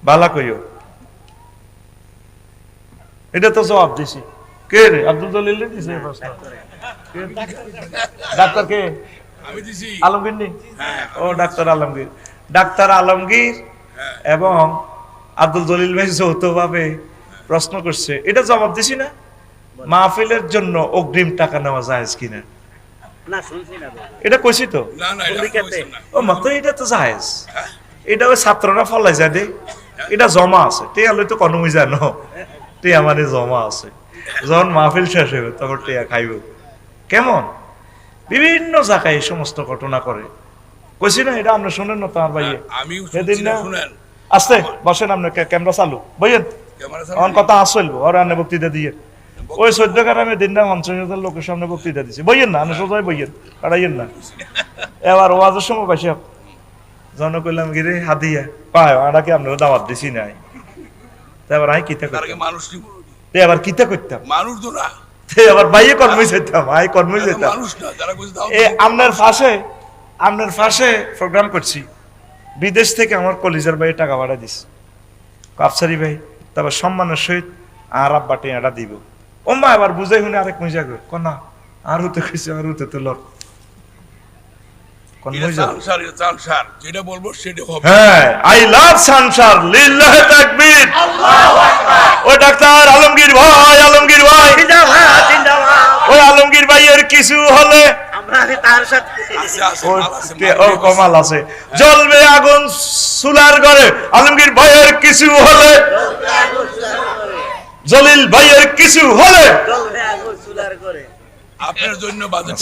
বালা কইও। এটা তো জবাব দিছি। কে রে? আব্দুল জলিল দিছে প্রশ্ন। ডাক্তার কে? আমি দিছি। আলমগীর নি? ও ডাক্তার আলমগীর। ডাক্তার আলমগীর এবং আব্দুল জলিল ভাই যৌথভাবে প্রশ্ন করছে, এটা জবাব দিছি না? মাহফিলের জন্য অগ্রিম টাকা নেওয়া জায়েজ কিনা? না শুনছি না। এটা কইছি তো। না না এটা কইছেন না। ও মত এটা তো জায়েজ। এটা ওই ছাত্ররা ফলাই যায় দে। এটা জমা আছে। তে আলো তো কোনো জানো। তে আমারে জমা আছে। যখন মাহফিল শেষ হবে তখন টিয়া খাইব। কেমন? বিভিন্ন জায়গায় এই সমস্ত ঘটনা করে। কইছি না এটা আপনি শুনেন না তার ভাইয়ে। আমিও সেদিন শুনছি না না, শুনেন। আস্তে বসেন, আপনি ক্যামেরা চালু বইয়েন। ক্যামেরা আমার কথা আসলবো আর আপনি বক্তৃতা দিয়ে ওই 14 গ্রামে দিন না 50,000 লোকের সামনে বক্তৃতা দিচ্ছে। বইয়েন না, আপনি সোজাই বইয়েন, কাটাইয়েন না। এবার ওয়াজের সময় পাইছি জন কইলাম গিরে হাদিয়া পায় আড়াকে আপনার দাওয়াত দিছি নাই। এবার আমি কিতা তার আগে করতাম, মানুষ কি বলবি? এবার কিতা করতাম, মানুষ তো না। আবার বাইয়ে কর্মই যেতাম, আই কর্মই যেতাম। মানুষ না যারা কইছে দাও। আপনার ফাঁসে প্রোগ্রাম করছি, বিদেশ থেকে আমার কলিজার ভাই টাকা ভাড়া দিস কাপসারি ভাই, তারপর সম্মানের সহিত আর আব্বা টেয়াটা দিব। ও মা এবার বুঝাই শুনে আরেক মজা করে কনা আর হতে কইছে আর হতে তো লর কোন এটা মজা। সানসার, এটা সানসার। যেটা বলবো সেটা হবে। হ্যাঁ, আই লাভ সানসার, লিল্লাহি তাকবীর, আল্লাহু আকবার। ওই ডাক্তার আলমগীর ভাই, আলমগীর ভাই জিন্দাবাদ জিন্দাবাদ। ওই আলমগীর ভাইয়ের কিছু হলে আমরা তার সাথে আছে আছে ওই মাল আছে। ও কমাল আছে, জ্বলবে আগুন চুলার ঘরে, আলমগীর ভাইয়ের কিছু হলে, জলিল ভাইয়ের কিছু হলে জ্বলবে আগুন চুলার করে। আপনার জন্য বাজেট